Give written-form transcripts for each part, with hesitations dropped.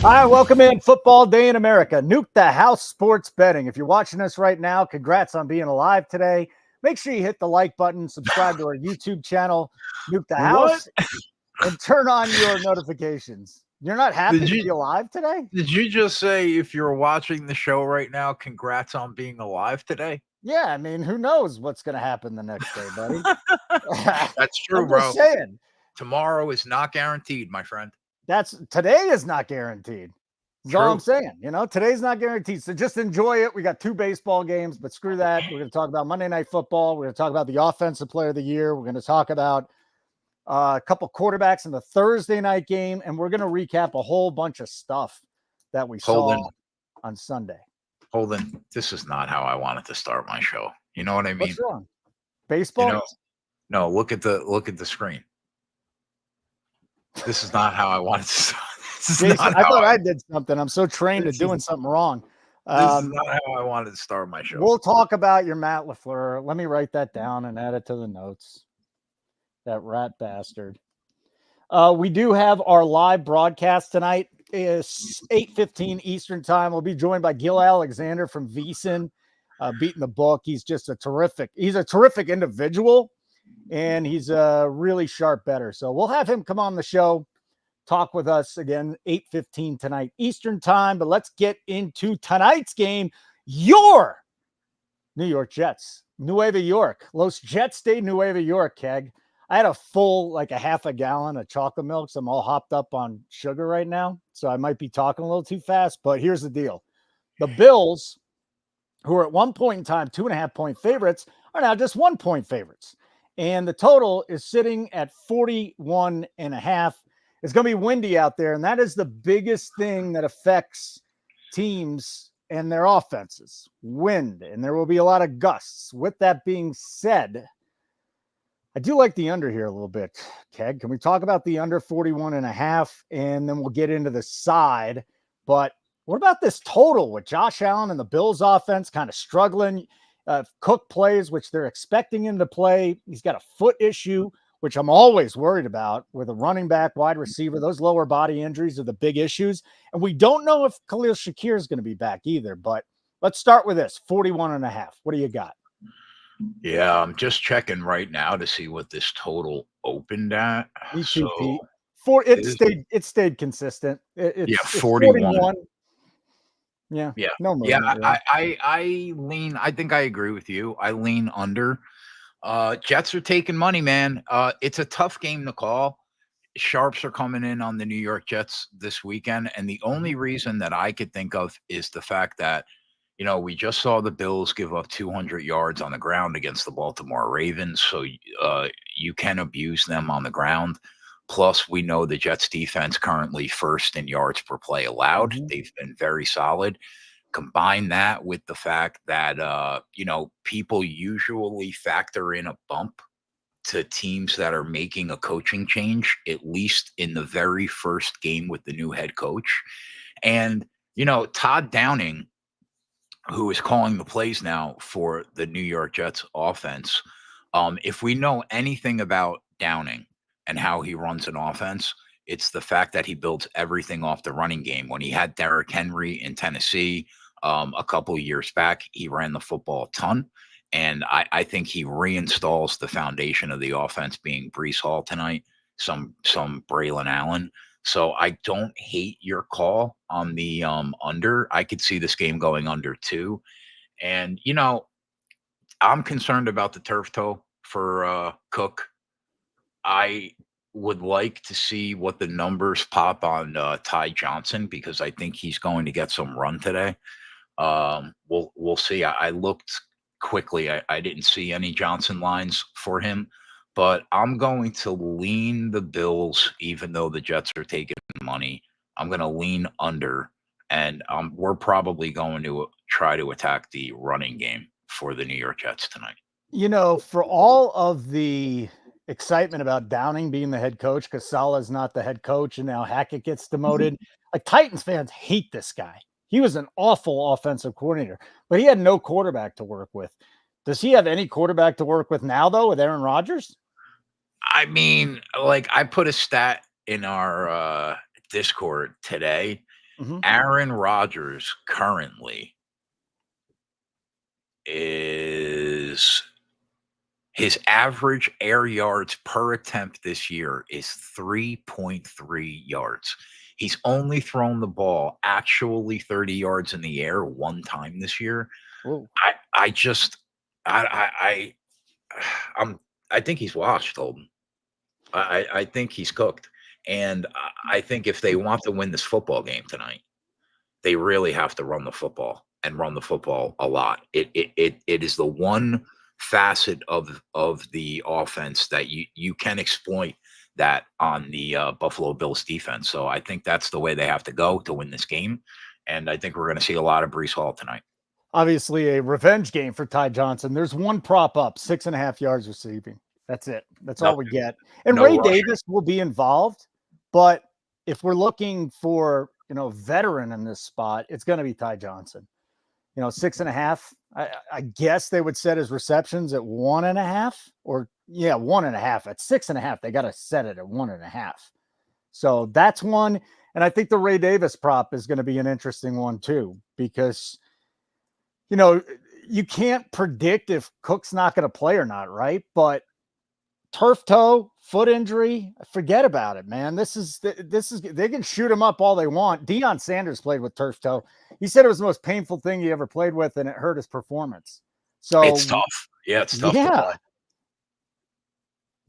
Hi, welcome in Football Day in America. Nuke the house sports betting. If you're watching us right now, congrats on being alive today. Make sure you hit the like button, subscribe to our YouTube channel, Nuke the house, and turn on your notifications. You're not happy to be alive today? Did you just say if you're watching the show right now, congrats on being alive today? Yeah, I mean, who knows what's going to happen the next day, buddy? That's true, I'm bro. just saying. Tomorrow is not guaranteed, my friend. Today is not guaranteed. That's all I'm saying. Today's not guaranteed. So just enjoy it. We got 2 baseball games, but screw that. We're going to talk about Monday Night Football. We're going to talk about the Offensive Player of the Year. We're going to talk about a couple quarterbacks in the Thursday night game, and we're going to recap a whole bunch of stuff that we saw on Sunday. Holden, this is not how I wanted to start my show. You know what I mean? What's wrong? Baseball? No, look at the screen. This is not how I wanted to start. Jason, I thought I did something. I'm so trained to doing something wrong. This is not how I wanted to start my show. We'll talk about your Matt LaFleur. Let me write that down and add it to the notes. That rat bastard. We do have our live broadcast tonight. It's 8:15 Eastern time. We'll be joined by Gil Alexander from VSiN, beating the book. He's a terrific individual, and he's a really sharp bettor. So we'll have him come on the show, talk with us again, 8:15 tonight Eastern time. But let's get into tonight's game. Your New York Jets, Nueva York, Los Jets de Nueva York, Keg. I had a full, a half a gallon of chocolate milk, so I'm all hopped up on sugar right now. So I might be talking a little too fast, but here's the deal. The Bills, who were at one point in time 2.5-point favorites, are now just 1-point favorites. And the total is sitting at 41.5. It's going to be windy out there, and that is the biggest thing that affects teams and their offenses. Wind, and there will be a lot of gusts. With that being said, I do like the under here a little bit, Keg. Can we talk about the under 41.5, and then we'll get into the side? But what about this total with Josh Allen and the Bills offense kind of struggling? Cook plays, which they're expecting him to play. He's got a foot issue, which I'm always worried about with a running back, wide receiver. Those lower body injuries are the big issues. And we don't know if Khalil Shakir is going to be back either. But let's start with this, 41.5. What do you got? Yeah, I'm just checking right now to see what this total opened at. Me too, Pete. It stayed consistent. It's 41. Yeah. No movement. Yeah, I lean. I think I agree with you. I lean under. Jets are taking money, man. It's a tough game to call. Sharps are coming in on the New York Jets this weekend, and the only reason that I could think of is the fact that we just saw the Bills give up 200 yards on the ground against the Baltimore Ravens, so you can abuse them on the ground. Plus, we know the Jets defense currently first in yards per play allowed. Mm-hmm. They've been very solid. Combine that with the fact that, people usually factor in a bump to teams that are making a coaching change, at least in the very first game with the new head coach. And, Todd Downing, who is calling the plays now for the New York Jets offense. If we know anything about Downing and how he runs an offense, it's the fact that he builds everything off the running game. When he had Derrick Henry in Tennessee a couple of years back, he ran the football a ton. And I think he reinstalls the foundation of the offense being Breece Hall tonight, some Braylon Allen. So I don't hate your call on the under. I could see this game going under too. And, I'm concerned about the turf toe for Cook. I would like to see what the numbers pop on Ty Johnson, because I think he's going to get some run today. We'll see. I looked quickly. I didn't see any Johnson lines for him. But I'm going to lean the Bills, even though the Jets are taking money. I'm going to lean under, and we're probably going to try to attack the running game for the New York Jets tonight. For all of the excitement about Downing being the head coach, because Salah's not the head coach, and now Hackett gets demoted, Titans fans hate this guy. He was an awful offensive coordinator, but he had no quarterback to work with. Does he have any quarterback to work with now, though, with Aaron Rodgers? I mean, I put a stat in our Discord today. Mhm. Aaron Rodgers currently is his average air yards per attempt this year is 3.3 yards. He's only thrown the ball actually 30 yards in the air one time this year. Whoa. I just I I'm I think he's washed, Holden. I think he's cooked. And I think if they want to win this football game tonight, they really have to run the football and run the football a lot. It is the one facet of the offense that you can exploit that on the Buffalo Bills defense. So I think that's the way they have to go to win this game. And I think we're going to see a lot of Brees Hall tonight. Obviously, a revenge game for Ty Johnson. There's one prop up, 6.5 yards receiving. That's it. That's all we Nothing, get. And no Ray rusher. Davis will be involved, but if we're looking for veteran in this spot, it's going to be Ty Johnson. 6.5. I guess they would set his receptions at 1.5, or 1.5. At 6.5, they got to set it at 1.5. So that's one. And I think the Ray Davis prop is going to be an interesting one too, because you can't predict if Cook's not going to play or not, right? But turf toe, foot injury, forget about it, man. This is they can shoot him up all they want. Deion Sanders played with turf toe. He said it was the most painful thing he ever played with, and it hurt his performance. So It's tough. Yeah, it's tough to play.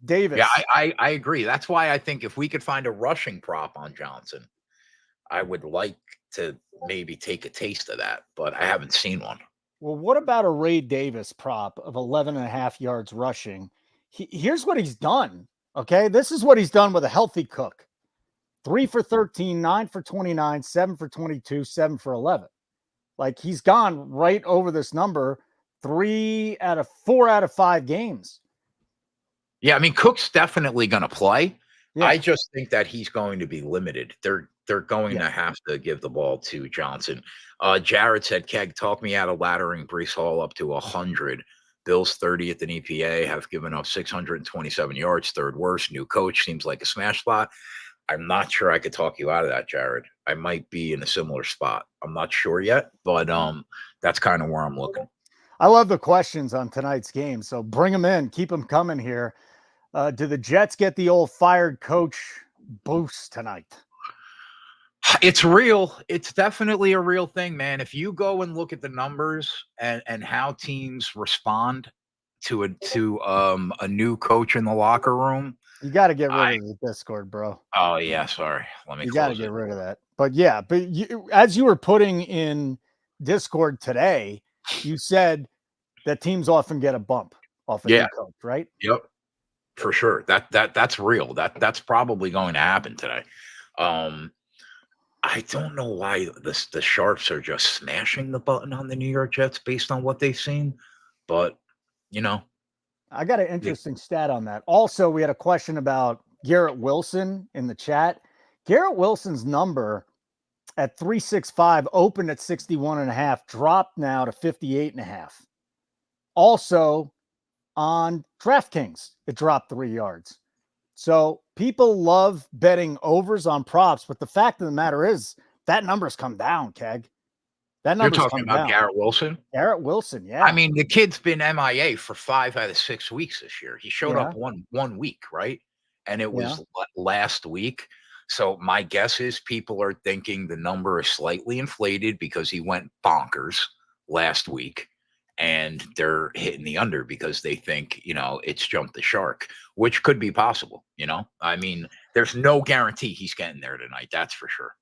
Davis. Yeah, I agree. That's why I think if we could find a rushing prop on Johnson, I would like to maybe take a taste of that, but I haven't seen one. Well, what about a Ray Davis prop of 11.5 yards rushing? Here's what he's done. Okay. This is what he's done with a healthy Cook: 3 for 13, 9 for 29, 7 for 22, 7 for 11. Like, he's gone right over this number 4 out of 5 games. Yeah, I mean, Cook's definitely going to play. Yeah. I just think that he's going to be limited. They're going to have to give the ball to Johnson. Jared said, Keg, talk me out of laddering Brees Hall up to 100. Bills 30th in EPA have given up 627 yards, third worst. New coach seems like a smash spot. I'm not sure I could talk you out of that, Jared. I might be in a similar spot. I'm not sure yet, but that's kind of where I'm looking. I love the questions on tonight's game, so bring them in. Keep them coming here. Do the Jets get the old fired coach boost tonight? It's real. It's definitely a real thing, man. If you go and look at the numbers and how teams respond to a new coach in the locker room, you got to get rid of the Discord, bro. Oh yeah, sorry. Let me. You got to get rid of that. But yeah, as you were putting in Discord today, you said that teams often get a bump off a new coach, right? Yep, for sure. That's real. That's probably going to happen today. I don't know why the Sharps are just smashing the button on the New York Jets based on what they've seen, but I got an interesting stat on that. Also, we had a question about Garrett Wilson in the chat. Garrett Wilson's number at 365 opened at 61.5, dropped now to 58.5. Also on DraftKings, it dropped 3 yards. So people love betting overs on props, but the fact of the matter is that number's come down, Keg. That number's You're talking about down. Garrett Wilson? Garrett Wilson, yeah. I mean, the kid's been MIA for 5 out of 6 weeks this year. He showed up one week, right? And it was last week. So my guess is people are thinking the number is slightly inflated because he went bonkers last week. And they're hitting the under because they think, it's jumped the shark, which could be possible. I mean, there's no guarantee he's getting there tonight. That's for sure.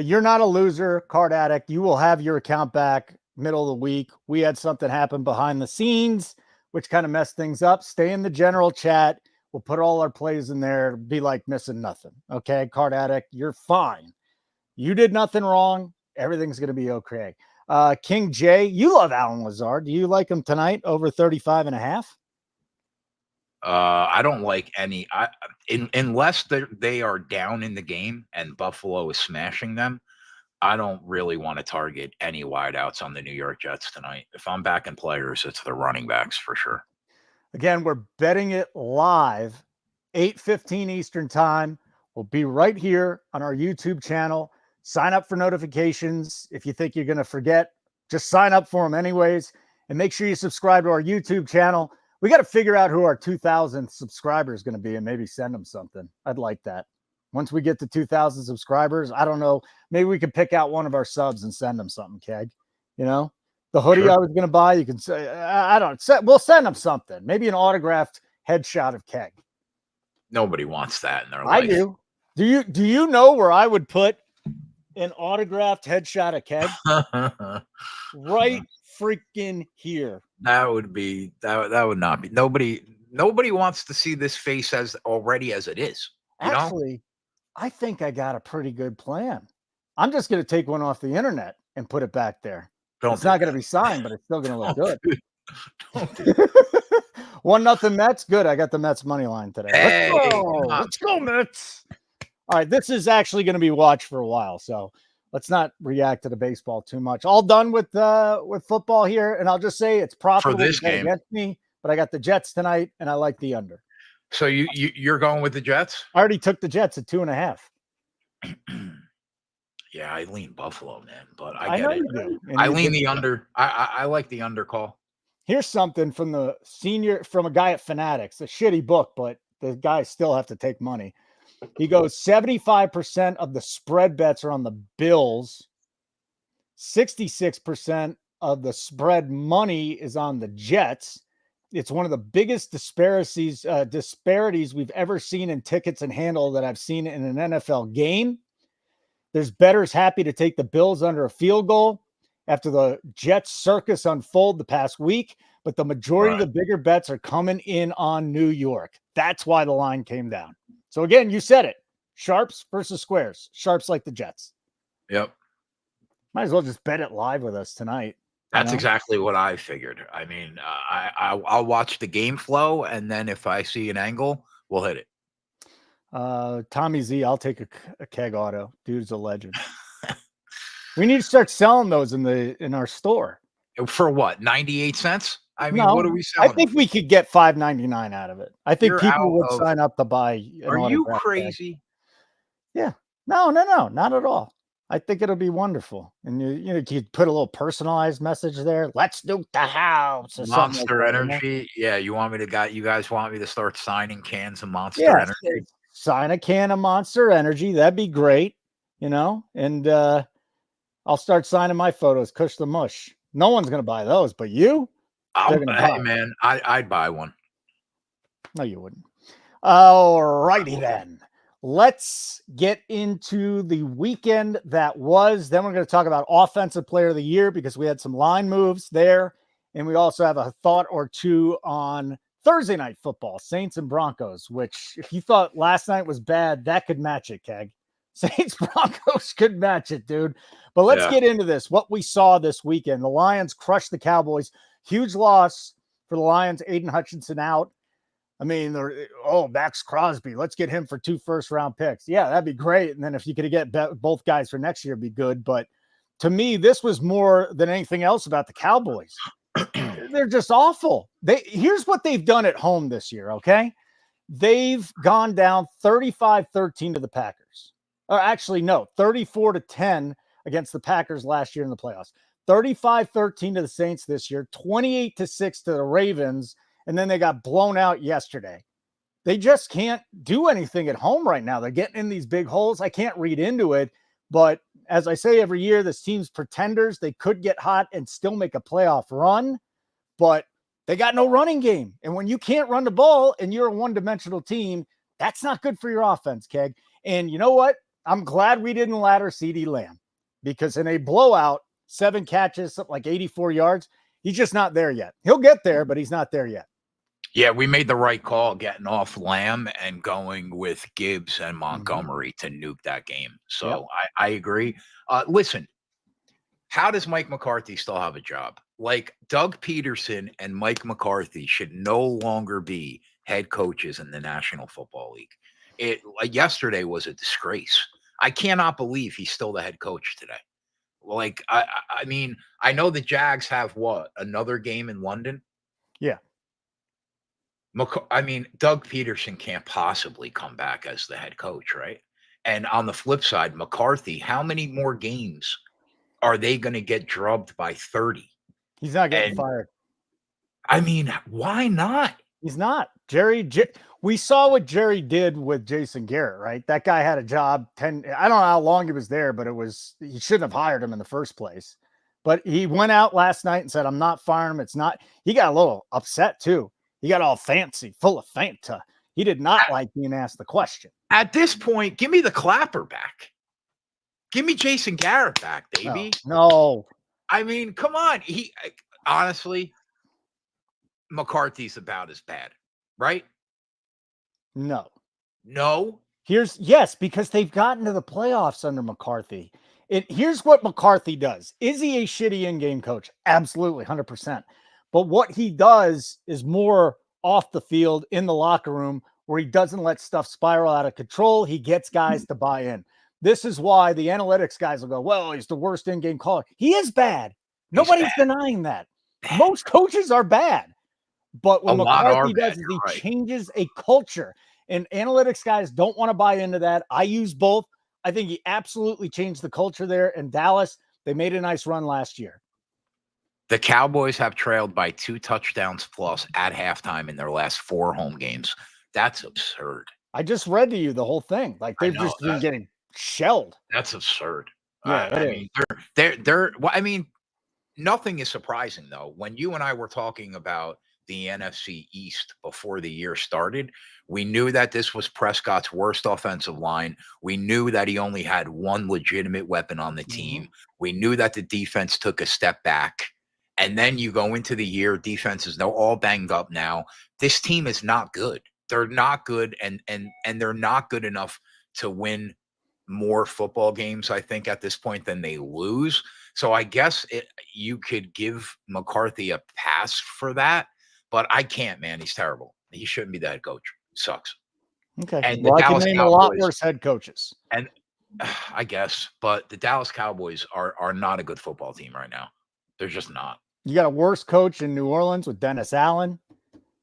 You're not a loser, Card Addict. You will have your account back middle of the week. We had something happen behind the scenes, which kind of messed things up. Stay in the general chat. We'll put all our plays in there. It'll be like missing nothing. Okay, Card Addict, you're fine. You did nothing wrong. Everything's going to be okay. King J, you love Alan Lazard. Do you like him tonight over 35.5? I don't like any, unless they are down in the game and Buffalo is smashing them. I don't really want to target any wideouts on the New York Jets tonight. If I'm backing players, it's the running backs for sure. Again, we're betting it live, 8:15 Eastern time. We'll be right here on our YouTube channel. Sign up for notifications. If you think you're going to forget, just sign up for them anyways. And make sure you subscribe to our YouTube channel. We got to figure out who our 2,000 subscribers is going to be and maybe send them something. I'd like that. Once we get to 2,000 subscribers, I don't know. Maybe we could pick out one of our subs and send them something, Keg. You know, the hoodie Sure. I was going to buy, you can say, I don't know. We'll send them something. Maybe an autographed headshot of Keg. Nobody wants that in their I life. do. Do you know where I would put an autographed headshot of Keg? Right freaking here. That would not be. Nobody wants to see this face as already as it is. Actually, I think I got a pretty good plan. I'm just going to take one off the internet and put it back there. It's not going to be signed, but it's still going to look good. Don't do 1-0 Mets. Good. I got the Mets money line today. Hey, Let's go, Mets. All right. This is actually going to be watched for a while. So let's not react to the baseball too much. All done with football here. And I'll just say it's profitable for this game against me, but I got the Jets tonight and I like the under. So you're going with the Jets? I already took the Jets at 2.5. Yeah, I lean Buffalo, man, but I get know it. you do. I lean the under. I like the under call. Here's something from a guy at Fanatics, a shitty book, but the guys still have to take money. He goes 75% of the spread bets are on the Bills. 66% of the spread money is on the Jets. It's one of the biggest disparities we've ever seen in tickets and handle that I've seen in an NFL game. There's bettors happy to take the Bills under a field goal after the Jets circus unfold the past week, but the majority of the bigger bets are coming in on New York. That's why the line came down. So again, you said it. Sharps versus squares. Sharps like the Jets. Yep. Might as well just bet it live with us tonight. That's exactly what I figured. I mean, I'll watch the game flow, and then if I see an angle, we'll hit it. Tommy Z, I'll take a Keg auto. Dude's a legend. We need to start selling those in our store. For what? 98 cents? I mean, what are we selling? I think we could get $5.99 out of it. I think people would sign up to buy. Are you crazy? Yeah. No, not at all. I think it'll be wonderful. And you could put a little personalized message there. Let's nuke the house. Or Monster like Energy. Yeah, you guys want me to start signing cans of Monster Energy? Sign a can of Monster Energy. That'd be great. And I'll start signing my photos. Kush the Mush. No one's gonna buy those, but you. Hey man, I'd buy one. No, you wouldn't. All righty then. Let's get into the weekend that was. Then we're going to talk about Offensive Player of the Year because we had some line moves there. And we also have a thought or two on Thursday Night Football, Saints and Broncos, which if you thought last night was bad, that could match it, Keg. Saints Broncos could match it, dude. But let's get into this. What we saw this weekend. The Lions crushed the Cowboys. Huge loss for the Lions. Aiden Hutchinson out. I mean, Max Crosby, let's get him for 2 first-round picks. Yeah, that'd be great. And then if you could get both guys for next year, it'd be good. But to me, this was more than anything else about the Cowboys. They're just awful. Here's what they've done at home this year, okay? They've gone down 35-13 to the Packers. Or actually, no, 34-10 against the Packers last year in the playoffs. 35-13 to the Saints this year, 28-6 to the Ravens. And then they got blown out yesterday. They just can't do anything at home right now. They're getting in these big holes. I can't read into it. But as I say every year, this team's pretenders. They could get hot and still make a playoff run. But they got no running game. And when you can't run the ball and you're a one-dimensional team, that's not good for your offense, Keg. And you know what? I'm glad we didn't ladder CeeDee Lamb. Because in a blowout, 7 catches, something like 84 yards, he's just not there yet. He'll get there, but he's not there yet. Yeah, we made the right call getting off Lamb and going with Gibbs and Montgomery to nuke that game. So I agree. Listen, how does Mike McCarthy still have a job? Like Doug Peterson and Mike McCarthy should no longer be head coaches in the National Football League. Yesterday was a disgrace. I cannot believe he's still the head coach today. Like, I mean, I know the Jags have another game in London? Yeah. I mean, Doug Peterson can't possibly come back as the head coach, right? And on the flip side, McCarthy, how many more games are they going to get drubbed by 30? He's not getting And fired. I mean, why not? He's not. We saw what Jerry did with Jason Garrett, right? That guy had a job 10. I don't know how long he was there, but he shouldn't have hired him in the first place. But he went out last night and said, I'm not firing him. It's not. He got a little upset too. He got all fancy, full of Fanta. He did not like being asked the question. At this point, give me the clapper back. Give me Jason Garrett back, baby. No. I mean, come on. Honestly, McCarthy's about as bad, right? No. Yes, because they've gotten to the playoffs under McCarthy. Here's what McCarthy does. Is he a shitty in-game coach? Absolutely, 100%. But what he does is more off the field, in the locker room, where he doesn't let stuff spiral out of control. He gets guys to buy in. This is why the analytics guys will go, well, he's the worst in-game caller. He is bad. Nobody's denying that. Most coaches are bad. But what McCarthy does is he changes a culture. And analytics guys don't want to buy into that. I use both. I think he absolutely changed the culture there. In Dallas, they made a nice run last year. The Cowboys have trailed by 2 touchdowns plus at halftime in their last 4 home games. That's absurd. I just read to you the whole thing. Like they've just been getting shelled. That's absurd. Yeah, I mean, they're. Well, I mean, nothing is surprising though. When you and I were talking about the NFC East before the year started, we knew that this was Prescott's worst offensive line. We knew that he only had one legitimate weapon on the team. We knew that the defense took a step back. And then you go into the year, defenses, they're all banged up now. This team is not good. They're not good, and they're not good enough to win more football games, I think, at this point than they lose. So I guess you could give McCarthy a pass for that, but I can't, man. He's terrible. He shouldn't be the head coach. He sucks. Okay. And well, I can name a lot worse head coaches. And I guess, but the Dallas Cowboys are not a good football team right now. They're just not. You got a worse coach in New Orleans with Dennis Allen.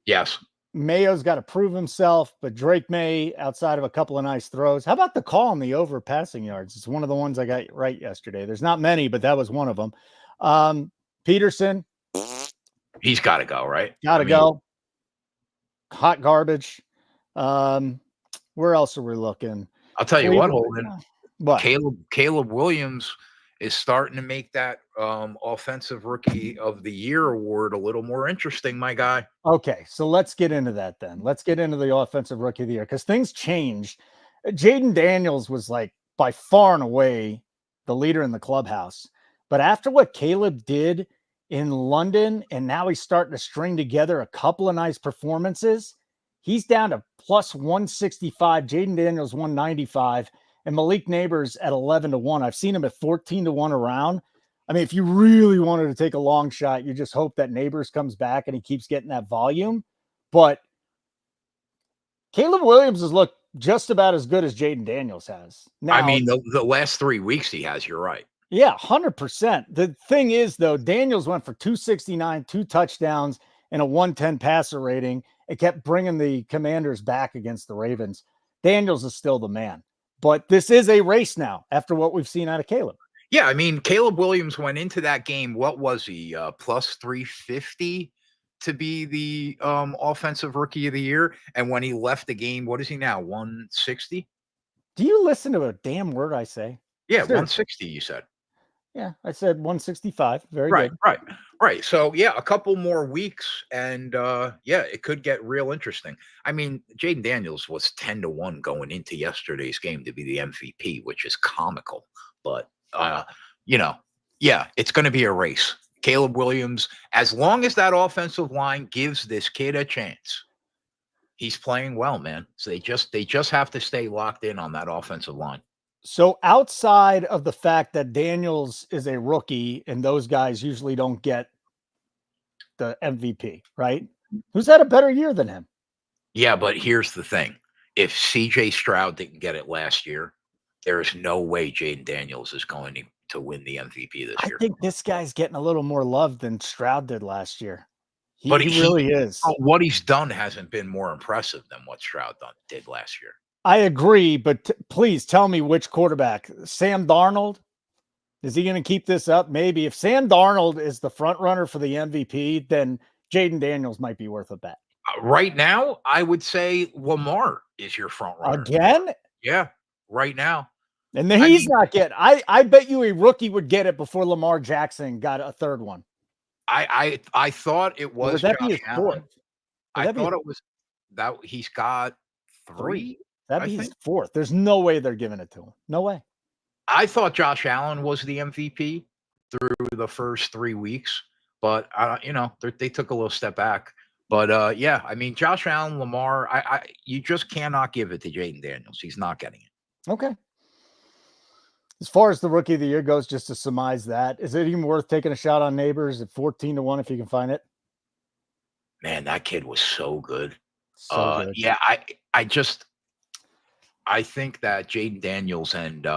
Yes. Mayo's got to prove himself, but Drake May, outside of a couple of nice throws. How about the call on the over passing yards? It's one of the ones I got right yesterday. There's not many, but that was one of them. Peterson. He's got to go, right? Got to go. Hot garbage. Where else are we looking? I'll tell you what, Holden. What? Caleb Williams is starting to make that offensive rookie of the year award a little more interesting, my guy. Okay, so let's get into that then. Let's get into the offensive rookie of the year because things changed. Jaden Daniels was like by far and away the leader in the clubhouse. But after what Caleb did in London, and now he's starting to string together a couple of nice performances, he's down to plus 165. Jaden Daniels 195. And Malik Neighbors at 11-1. I've seen him at 14-1 around. I mean, if you really wanted to take a long shot, you just hope that Neighbors comes back and he keeps getting that volume. But Caleb Williams has looked just about as good as Jaden Daniels has. Now, I mean, the last 3 weeks he has, you're right. Yeah, 100%. The thing is, though, Daniels went for 269, 2 touchdowns, and a 110 passer rating. It kept bringing the Commanders back against the Ravens. Daniels is still the man. But this is a race now after what we've seen out of Caleb. Yeah, I mean, Caleb Williams went into that game. What was he? Plus 350 to be the offensive rookie of the year. And when he left the game, what is he now? 160? Do you listen to a damn word I say? Yeah, 160, you said. Yeah, I said 165. Very good. Right. So, yeah, a couple more weeks, and it could get real interesting. I mean, Jaden Daniels was 10-1 going into yesterday's game to be the MVP, which is comical. But, it's going to be a race. Caleb Williams, as long as that offensive line gives this kid a chance, he's playing well, man. So they just have to stay locked in on that offensive line. So outside of the fact that Daniels is a rookie and those guys usually don't get the MVP, right? Who's had a better year than him? Yeah, but here's the thing. If CJ Stroud didn't get it last year, there is no way Jaden Daniels is going to win the MVP this year. I think this guy's getting a little more love than Stroud did last year. He really is. What he's done hasn't been more impressive than what Stroud did last year. I agree, but please tell me which quarterback. Sam Darnold? Is he going to keep this up? Maybe. If Sam Darnold is the front runner for the MVP, then Jaden Daniels might be worth a bet. Right now, I would say Lamar is your front runner. Again? Yeah, right now. And then he's not getting. I bet you a rookie would get it before Lamar Jackson got a third one. I thought it was Would that Josh be his Allen. fourth? I thought it was that he's got three. That'd be his fourth. There's no way they're giving it to him. No way. I thought Josh Allen was the MVP through the first 3 weeks, but they took a little step back. But yeah, I mean, Josh Allen, Lamar, you just cannot give it to Jaden Daniels. He's not getting it. Okay. As far as the rookie of the year goes, just to surmise that, is it even worth taking a shot on Neighbors at 14-1 if you can find it? Man, that kid was so good. So good. Yeah, I think that Jaden Daniels and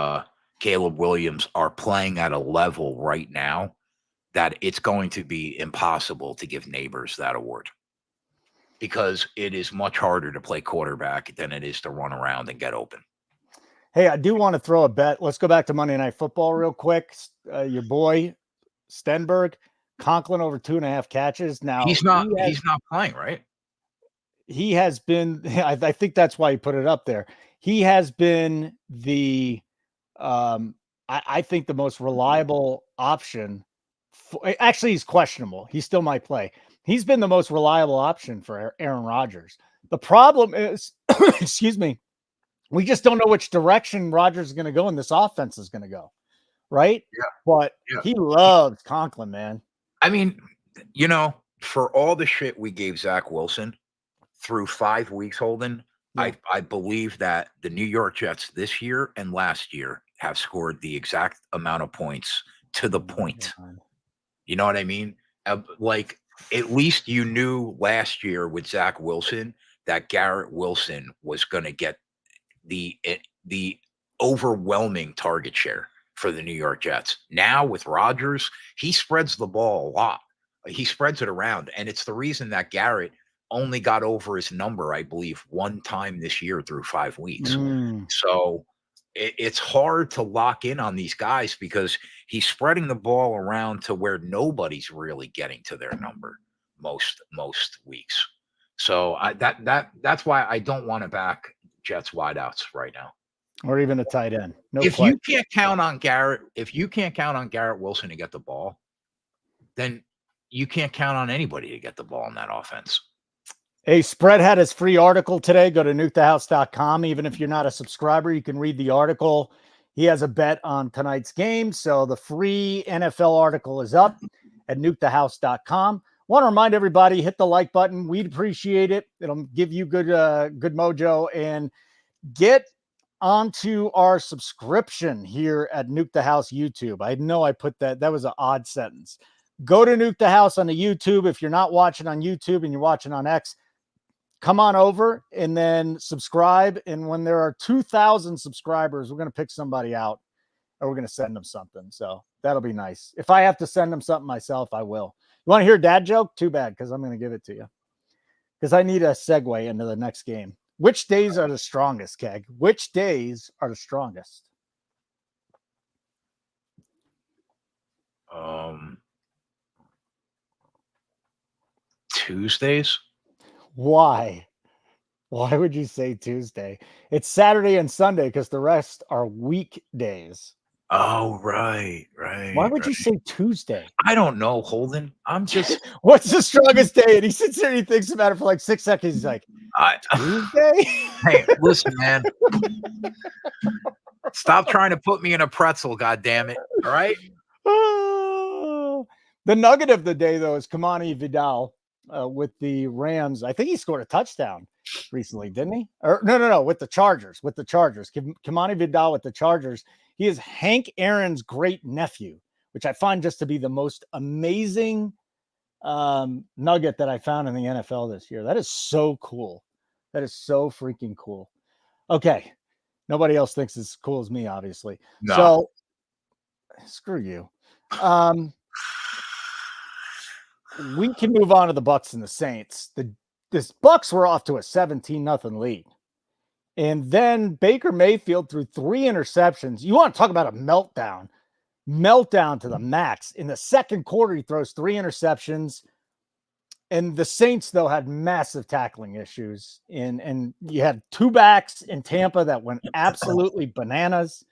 Caleb Williams are playing at a level right now that it's going to be impossible to give Neighbors that award, because it is much harder to play quarterback than it is to run around and get open. Hey, I do want to throw a bet. Let's go back to Monday Night Football real quick. Your boy Stenberg, Conklin over 2.5 catches. Now he's not playing, right? He has been. I think that's why he put it up there. He has been the, I think the most reliable option. Actually, he's questionable. He still might play. He's been the most reliable option for Aaron Rodgers. The problem is, excuse me, we just don't know which direction Rodgers is going to go and this offense is going to go, right? Yeah. But he loves Conklin, man. I mean, for all the shit we gave Zach Wilson through 5 weeks, Holden, I believe that the New York Jets this year and last year have scored the exact amount of points to the point. You know what I mean? Like, at least you knew last year with Zach Wilson that Garrett Wilson was going to get the overwhelming target share for the New York Jets. Now with Rodgers, he spreads the ball a lot. He spreads it around, and it's the reason that Garrett only got over his number, I believe, one time this year through 5 weeks. So it's hard to lock in on these guys because he's spreading the ball around to where nobody's really getting to their number most weeks. So that's why I don't want to back Jets wideouts right now, or even a tight end. If you can't count on Garrett Wilson to get the ball, then you can't count on anybody to get the ball in that offense. Hey, Spread had his free article today. Go to nukethehouse.com. Even if you're not a subscriber, you can read the article. He has a bet on tonight's game. So the free NFL article is up at nukethehouse.com. Want to remind everybody, hit the like button. We'd appreciate it. It'll give you good mojo, and get onto our subscription here at Nuke the House YouTube. I know I put that was an odd sentence. Go to Nuke the House on the YouTube. If you're not watching on YouTube and you're watching on X, come on over and then subscribe. And when there are 2,000 subscribers, we're going to pick somebody out and we're going to send them something. So that'll be nice. If I have to send them something myself, I will. You want to hear a dad joke? Too bad, because I'm going to give it to you. Because I need a segue into the next game. Which days are the strongest, Keg? Which days are the strongest? Tuesdays. Why? Why would you say Tuesday? It's Saturday and Sunday because the rest are weekdays. Oh, right. Why would you say Tuesday? I don't know, Holden. I'm just... What's the strongest day? And he sits there and he thinks about it for like 6 seconds. He's like, Tuesday? Hey, listen, man. Stop trying to put me in a pretzel, goddammit. All right? Oh. The nugget of the day, though, is Kamani Vidal with the Rams. I think he scored a touchdown recently, didn't he? Or no, with the Chargers. Kamani Vidal with the Chargers. He is Hank Aaron's great nephew, which I find just to be the most amazing nugget that I found in the NFL this year. That is so cool. That is so freaking cool. Okay. Nobody else thinks as cool as me, obviously. No. So screw you. We can move on to the Bucks and the Saints. The Bucks were off to a 17-0 lead. And then Baker Mayfield threw 3 interceptions. You want to talk about a meltdown to the max. In the second quarter, he throws 3 interceptions. And the Saints, though, had massive tackling issues. And you had 2 backs in Tampa that went absolutely bananas.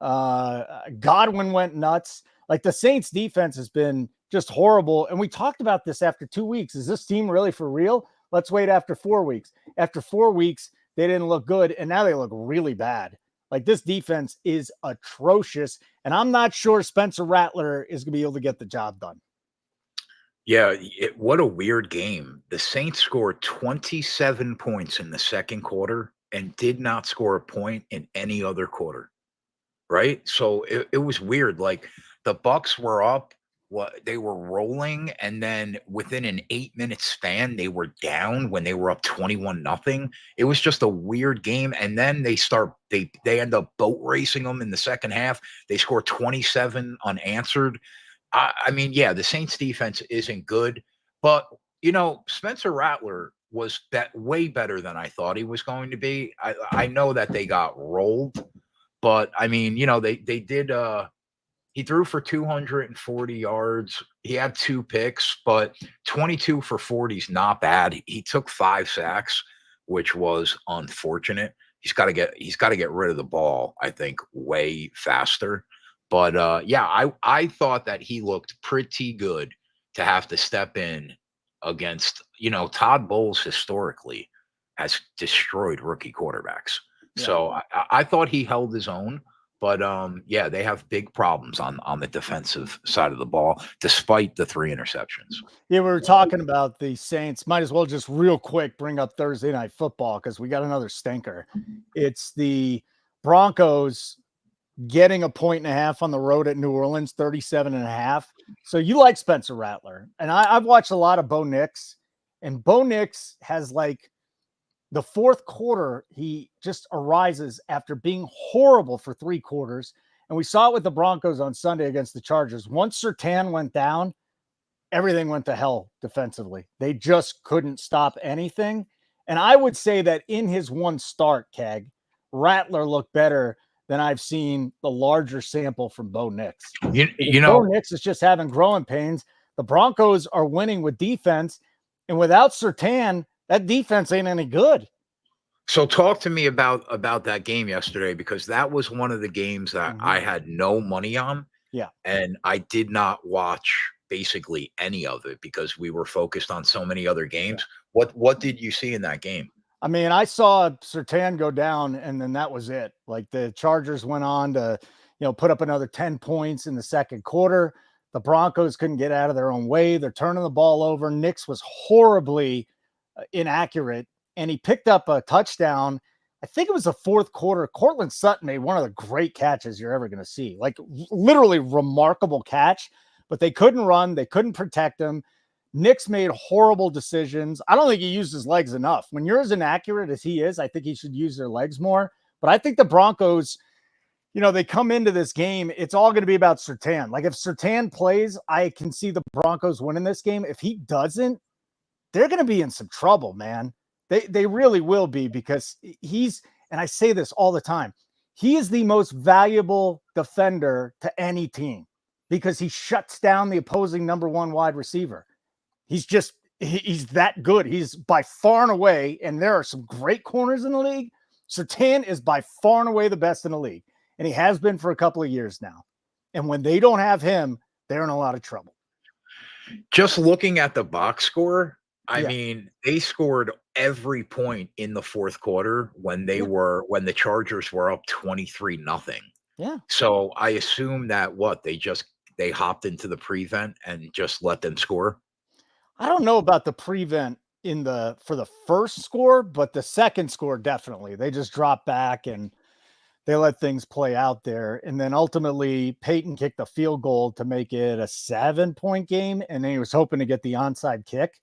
Godwin went nuts. Like, the Saints defense has been just horrible. And we talked about this after 2 weeks. Is this team really for real? Let's wait after 4 weeks. After 4 weeks, they didn't look good. And now they look really bad. Like, this defense is atrocious. And I'm not sure Spencer Rattler is going to be able to get the job done. Yeah, what a weird game. The Saints scored 27 points in the second quarter and did not score a point in any other quarter. Right? So it was weird. Like, the Bucks were up, they were rolling, and then within an 8-minute span, they were down when they were up 21-0. It was just a weird game. And then they end up boat racing them in the second half. They score 27 unanswered. I mean, yeah, the Saints defense isn't good, but Spencer Rattler was way better than I thought he was going to be. I know that they got rolled, but I mean, they did. He threw for 240 yards. He had 2 picks, but 22 for 40 is not bad. He took 5 sacks, which was unfortunate. He's got to get rid of the ball, I think, way faster. But yeah, I thought that he looked pretty good to have to step in against, Todd Bowles historically has destroyed rookie quarterbacks. Yeah. So I thought he held his own. But yeah, they have big problems on the defensive side of the ball, despite the 3 interceptions. Yeah, we were talking about the Saints. Might as well just real quick bring up Thursday Night Football because we got another stinker. It's the Broncos getting 1.5 on the road at New Orleans, 37.5. So you like Spencer Rattler. And I've watched a lot of Bo Nix, and Bo Nix has, like, the fourth quarter, he just arises after being horrible for 3 quarters. And we saw it with the Broncos on Sunday against the Chargers. Once Surtain went down, everything went to hell defensively. They just couldn't stop anything. And I would say that in his one start, Keg, Rattler looked better than I've seen the larger sample from Bo Nix. Bo Nix is just having growing pains. The Broncos are winning with defense, and without Surtain, that defense ain't any good. So talk to me about that game yesterday, because that was one of the games that I had no money on. Yeah. And I did not watch basically any of it because we were focused on so many other games. Yeah. What did you see in that game? I mean, I saw Surtain go down, and then that was it. Like, the Chargers went on to, put up another 10 points in the second quarter. The Broncos couldn't get out of their own way. They're turning the ball over. Nix was horribly inaccurate, and he picked up a touchdown. I think it was the fourth quarter. Cortland Sutton made one of the great catches you're ever going to see. Like, literally remarkable catch, but they couldn't run. They couldn't protect him. Nix made horrible decisions. I don't think he used his legs enough. When you're as inaccurate as he is, I think he should use their legs more. But I think the Broncos, they come into this game, it's all going to be about Surtain. Like, if Surtain plays, I can see the Broncos winning this game. If he doesn't, they're going to be in some trouble, man. They really will be, because he's, and I say this all the time, he is the most valuable defender to any team because he shuts down the opposing number 1 wide receiver. He's that good. He's by far and away, and there are some great corners in the league. Surtain is by far and away the best in the league, and he has been for a couple of years now. And when they don't have him, they're in a lot of trouble. Just looking at the box score, I mean, they scored every point in the fourth quarter when the Chargers were up 23-0. Yeah. So I assume that they hopped into the prevent and just let them score. I don't know about the prevent for the first score, but the second score, definitely. They just dropped back and they let things play out there. And then ultimately Peyton kicked the field goal to make it a 7-point game. And then he was hoping to get the onside kick.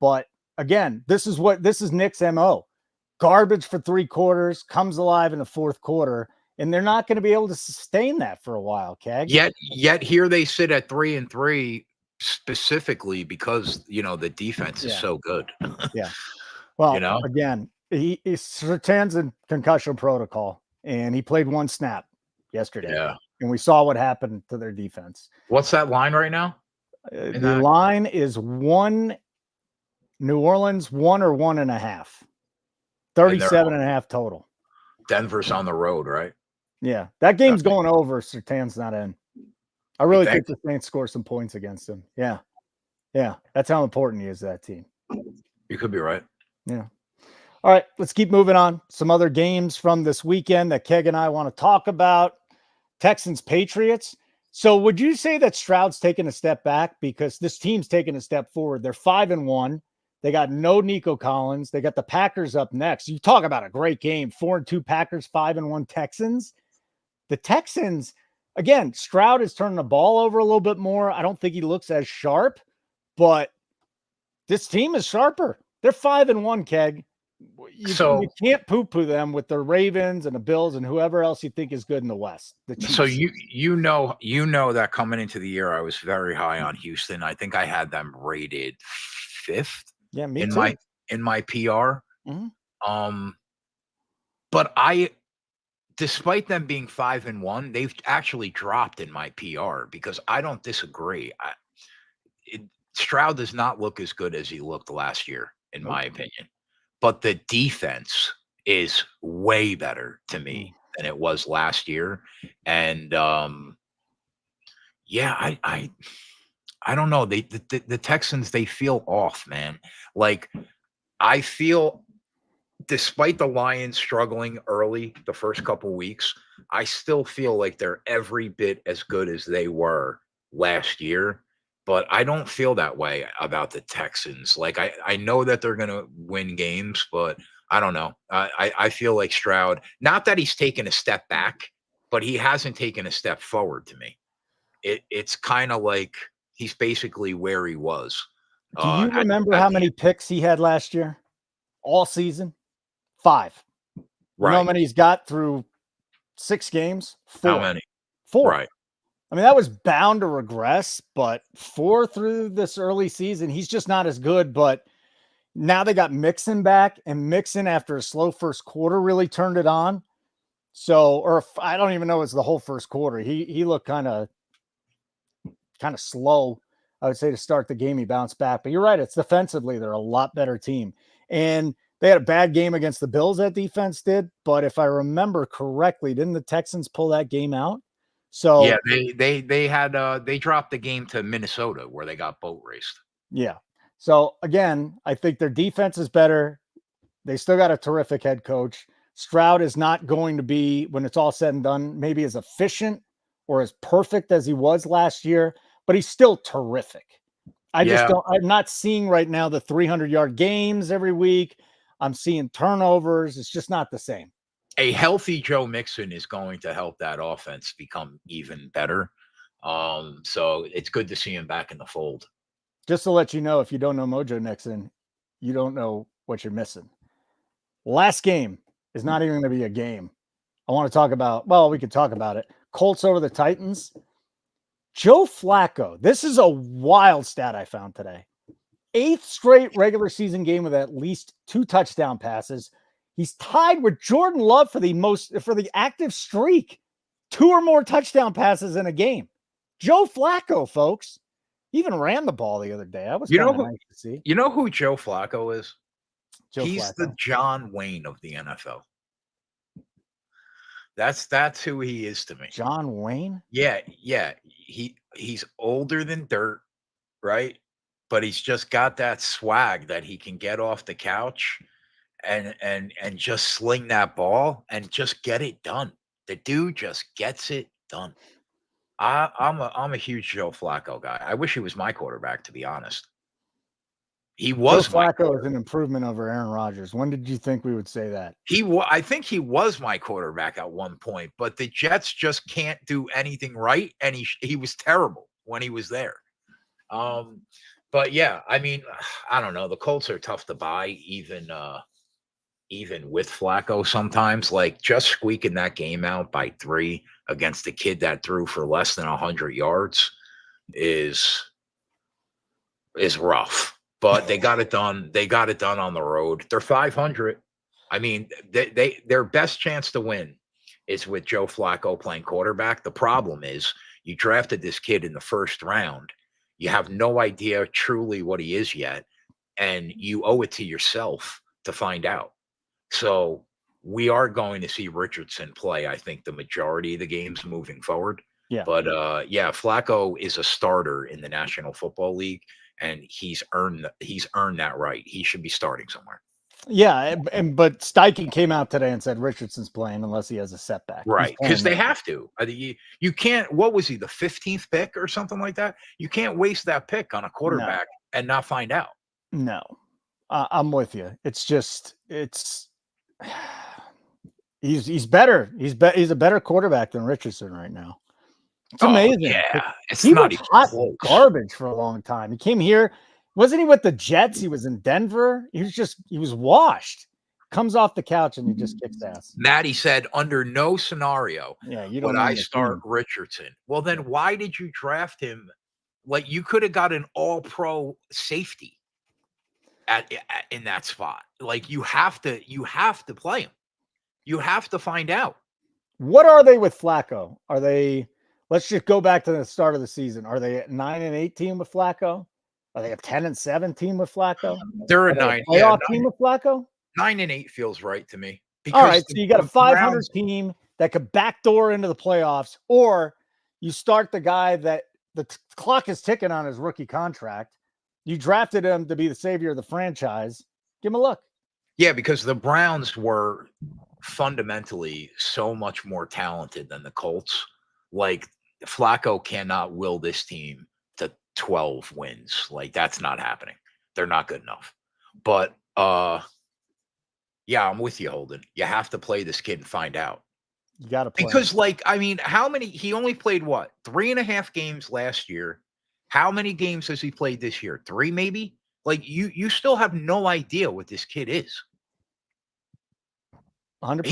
But again, this is Nick's MO. Garbage for 3 quarters, comes alive in the fourth quarter. And they're not going to be able to sustain that for a while, Keg. Yet here they sit at 3-3. Specifically because the defense is so good. Yeah. Well, again, He's Sertan's in concussion protocol, and he played one snap yesterday. Yeah. And we saw what happened to their defense. What's that line right now? The line is 1 New Orleans, 1 or 1.5. 37.5 total. Denver's on the road, right? Yeah. That game's going over. Sertan's not in. I really think the Saints score some points against him. Yeah. Yeah. That's how important he is to that team. You could be right. Yeah. All right. Let's keep moving on. Some other games from this weekend that Keg and I want to talk about. Texans, Patriots. So would you say that Stroud's taken a step back? Because this team's taken a step forward. They're 5-1. They got no Nico Collins. They got the Packers up next. You talk about a great game. 4-2 Packers, 5-1 Texans. The Texans, again, Stroud is turning the ball over a little bit more. I don't think he looks as sharp, but this team is sharper. They're 5-1, Keg. You can't poo-poo them with the Ravens and the Bills and whoever else you think is good in the West. So you know that coming into the year, I was very high on Houston. I think I had them rated 5th. Yeah, me in too. my PR. Mm-hmm. But despite them being 5-1, they've actually dropped in my PR because I don't disagree. Stroud does not look as good as he looked last year, in my opinion. But the defense is way better to me than it was last year. And yeah, I don't know. The Texans, they feel off, man. Like, I feel, despite the Lions struggling early the first couple weeks, I still feel like they're every bit as good as they were last year. But I don't feel that way about the Texans. Like, I know that they're going to win games, but I don't know. I feel like Stroud, not that he's taken a step back, but he hasn't taken a step forward to me. It's kind of like he's basically where he was. Do you remember how many picks he had last year? All season? 5. Right. You know how many he's got through 6 games? 4. How many? 4. Right. I mean, that was bound to regress, but 4 through this early season, he's just not as good. But now they got Mixon back, and Mixon, after a slow first quarter, really turned it on. So, or I don't even know it's the whole first quarter. He looked kind of slow, I would say, to start the game. He bounced back. But you're right, it's defensively, they're a lot better team. And they had a bad game against the Bills, that defense did. But if I remember correctly, didn't the Texans pull that game out? So yeah, they dropped the game to Minnesota where they got boat raced. Yeah. So again, I think their defense is better. They still got a terrific head coach. Stroud is not going to be, when it's all said and done, maybe as efficient or as perfect as he was last year, but he's still terrific. I'm not seeing right now the 300-yard games every week. I'm seeing turnovers. It's just not the same. A healthy Joe Mixon is going to help that offense become even better. So it's good to see him back in the fold. Just to let you know, if you don't know Mojo Nixon, you don't know what you're missing. Last game is not even going to be a game. I want to talk about, well, we could talk about it. Colts over the Titans. Joe Flacco. This is a wild stat I found today. 8th straight regular season game with at least 2 touchdown passes. He's tied with Jordan Love for the active streak. 2 or more touchdown passes in a game. Joe Flacco, folks. He even ran the ball the other day. That was nice to see. You know who Joe Flacco is? He's Flacco. the John Wayne of the NFL. That's who he is to me. John Wayne? Yeah. He's older than dirt, right? But he's just got that swag that he can get off the couch and just sling that ball and just get it done. The dude just gets it done. I'm a huge Joe Flacco guy. I wish he was my quarterback, to be honest. He was Joe Flacco is an improvement over Aaron Rodgers. When did you think we would say that? I think he was my quarterback at one point, but the Jets just can't do anything right, and he was terrible when he was there. But yeah, I mean, I don't know. The Colts are tough to buy, even with Flacco sometimes. Like, just squeaking that game out by 3 against a kid that threw for less than 100 yards is rough. But they got it done. They got it done on the road. They're 500. I mean, their best chance to win is with Joe Flacco playing quarterback. The problem is you drafted this kid in the first round. You have no idea truly what he is yet, and you owe it to yourself to find out. So we are going to see Richardson play, I think, the majority of the games moving forward. Yeah. But yeah, Flacco is a starter in the National Football League, and he's earned that right. He should be starting somewhere. Yeah, but Steichen came out today and said Richardson's playing unless he has a setback. Right, because they have to. You can't. What was he, the 15th pick or something like that? You can't waste that pick on a quarterback and not find out. No, I'm with you. It's just he's better. He's a better quarterback than Richardson right now. It's amazing. Yeah, it's he not was even hot close. garbage for a long time. He came here. Wasn't he with the Jets? He was in Denver. He was washed. Comes off the couch and he just kicks ass. Maddie said, under no scenario would I start Richardson. Well, then why did you draft him? Like, you could have got an all-pro safety in that spot. Like, you have to play him. You have to find out. What are they with Flacco? Are they? Let's just go back to the start of the season. Are they at 9-8 team with Flacco? Are they a 10-7 team with Flacco? They're a 9 playoff team with Flacco. 9-8 feels right to me. All right, so you got a 500 team that could backdoor into the playoffs, or you start the guy that the clock is ticking on his rookie contract. You drafted him to be the savior of the franchise. Give him a look. Yeah, because the Browns were fundamentally so much more talented than the Colts. Like, Flacco cannot will this team to 12 wins. Like, that's not happening. They're not good enough. But yeah, I'm with you, Holden. You have to play this kid and find out. You got to play because, like, I mean, how many? He only played what, 3.5 games last year. How many games has he played this year? 3, maybe. Like, you still have no idea what this kid is. 100%.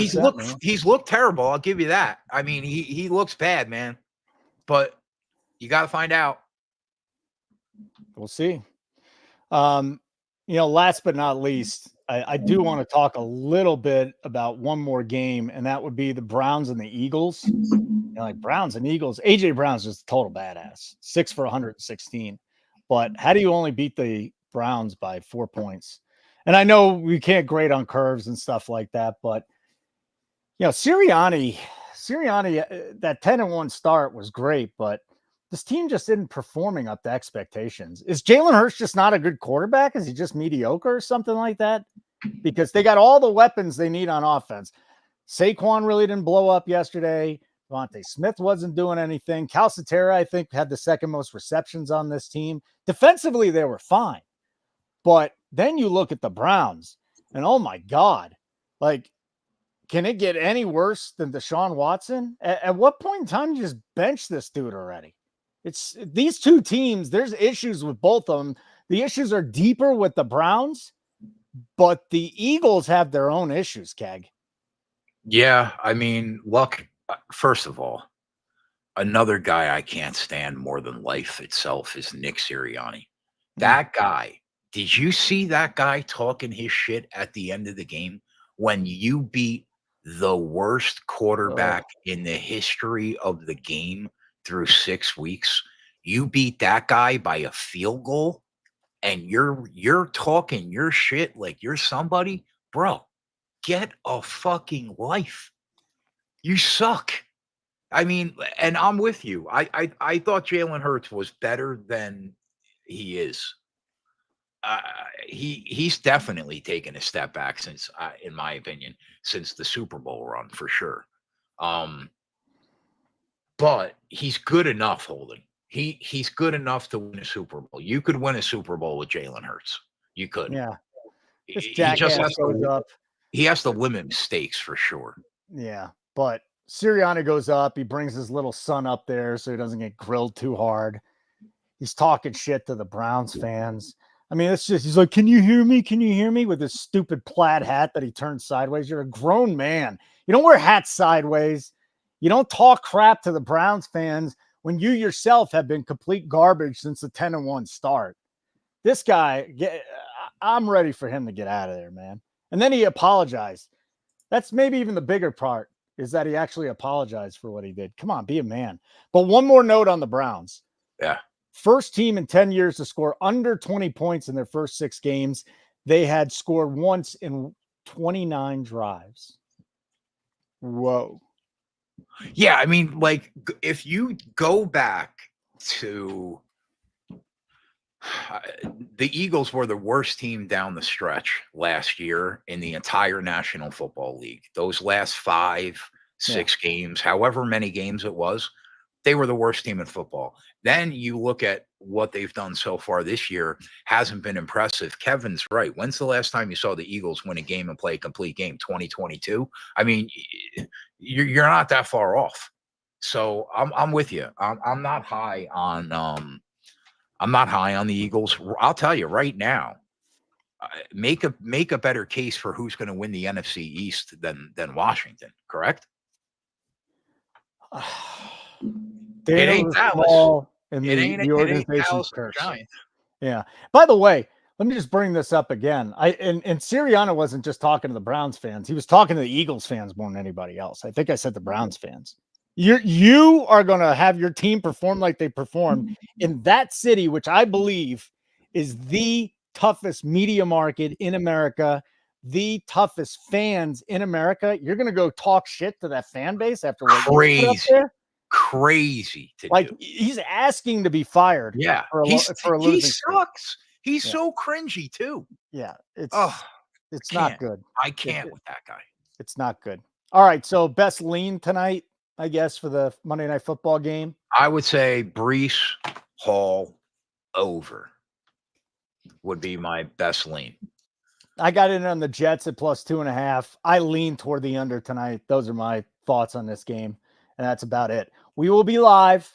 He's looked terrible. I'll give you that. I mean, he looks bad, man. But you got to find out. We'll see. Last but not least, I do want to talk a little bit about one more game, and that would be the Browns and the Eagles. Browns and Eagles. AJ Brown's just a total badass. 6 for 116. But how do you only beat the Browns by 4 points? And I know we can't grade on curves and stuff like that, but Sirianni, that 10-1 start was great, but this team just isn't performing up to expectations. Is Jalen Hurts just not a good quarterback? Is he just mediocre or something like that? Because they got all the weapons they need on offense. Saquon really didn't blow up yesterday. Devontae Smith wasn't doing anything. Calcaterra, I think, had the second most receptions on this team. Defensively, they were fine. But then you look at the Browns, and oh my God, can it get any worse than Deshaun Watson? At what point in time do you just bench this dude already? It's these two teams. There's issues with both of them. The issues are deeper with the Browns, but the Eagles have their own issues, Keg. Yeah, I mean, look, first of all, another guy I can't stand more than life itself is Nick Sirianni. That guy, did you see that guy talking his shit at the end of the game when you beat the worst quarterback in the history of the game through 6 weeks? You beat that guy by a field goal, and you're talking your shit like you're somebody? Bro, get a fucking life. You suck. I mean, and I'm with you. I thought Jalen Hurts was better than he is. He's definitely taken a step back since, in my opinion, since the Super Bowl run, for sure. But he's good enough, Holden. He's good enough to win a Super Bowl. You could win a Super Bowl with Jalen Hurts. You could. Yeah. He just has to limit mistakes for sure. Yeah, but Sirianni goes up. He brings his little son up there so he doesn't get grilled too hard. He's talking shit to the Browns fans. I mean, it's just, he's like, can you hear me? Can you hear me? With this stupid plaid hat that he turned sideways. You're a grown man. You don't wear hats sideways. You don't talk crap to the Browns fans when you yourself have been complete garbage since the 10-1 start. This guy, I'm ready for him to get out of there, man. And then he apologized. That's maybe even the bigger part, is that he actually apologized for what he did. Come on, be a man. But one more note on the Browns. Yeah. First team in 10 years to score under 20 points in their first 6 games. They had scored once in 29 drives. Whoa. Yeah, I mean, like, if you go back to the Eagles were the worst team down the stretch last year in the entire National Football League. Those last 5, 6 games, however many games it was, they were the worst team in football. Then you look at what they've done so far this year, hasn't been impressive. Kevin's right. When's the last time you saw the Eagles win a game and play a complete game? 2022. I mean, you're not that far off. So I'm with you. I'm not high on the Eagles. I'll tell you right now, make a better case for who's going to win the NFC East than Washington. Correct? It ain't Dallas. And the organization's curse. Yeah. By the way, let me just bring this up again. And Sirianni wasn't just talking to the Browns fans. He was talking to the Eagles fans more than anybody else. I think I said the Browns fans. You are going to have your team perform like they performed in that city, which I believe is the toughest media market in America, the toughest fans in America. You're going to go talk shit to that fan base after what you put up there? Crazy to like do. He's asking to be fired. Yeah, he sucks. He's so cringy too. Yeah, it's it's not good. I can't with that guy. It's not good. All right, so best lean tonight, I guess, for the Monday Night Football game. I would say Breece Hall over would be my best lean. I got in on the Jets at +2.5. I lean toward the under tonight. Those are my thoughts on this game, and that's about it. We will be live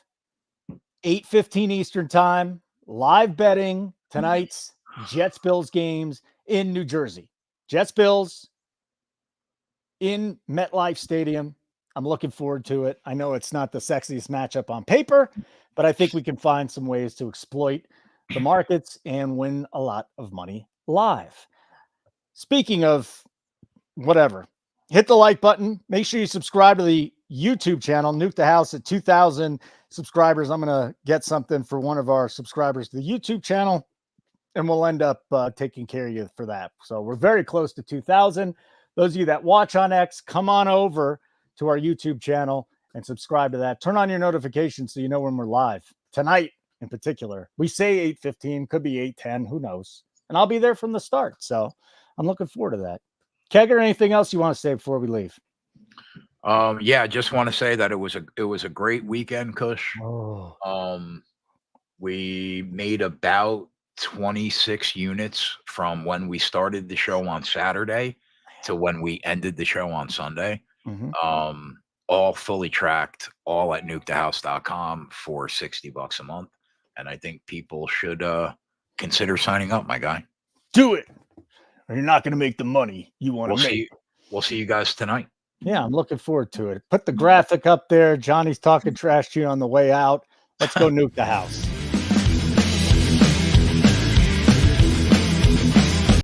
8:15 Eastern time, live betting tonight's Jets-Bills games in New Jersey. Jets-Bills in MetLife Stadium. I'm looking forward to it. I know it's not the sexiest matchup on paper, but I think we can find some ways to exploit the markets and win a lot of money live. Speaking of whatever, hit the like button. Make sure you subscribe to the YouTube channel, Nuke the House, at 2,000 subscribers. I'm going to get something for one of our subscribers to the YouTube channel, and we'll end up taking care of you for that. So we're very close to 2,000. Those of you that watch on X, come on over to our YouTube channel and subscribe to that. Turn on your notifications so you know when we're live. Tonight, in particular, we say 8:15, could be 8:10, who knows? And I'll be there from the start. So I'm looking forward to that. Kegger, anything else you want to say before we leave? Yeah, I just want to say that it was a great weekend, Kush. We made about 26 units from when we started the show on Saturday to when we ended the show on Sunday. All fully tracked, all at nukethehouse.com for $60 a month. And I think people should consider signing up, my guy. Do it, or you're not going to make the money you want to make. We'll see you guys tonight. Yeah, I'm looking forward to it. Put the graphic up there. Johnny's talking trash to you on the way out. Let's go nuke the house.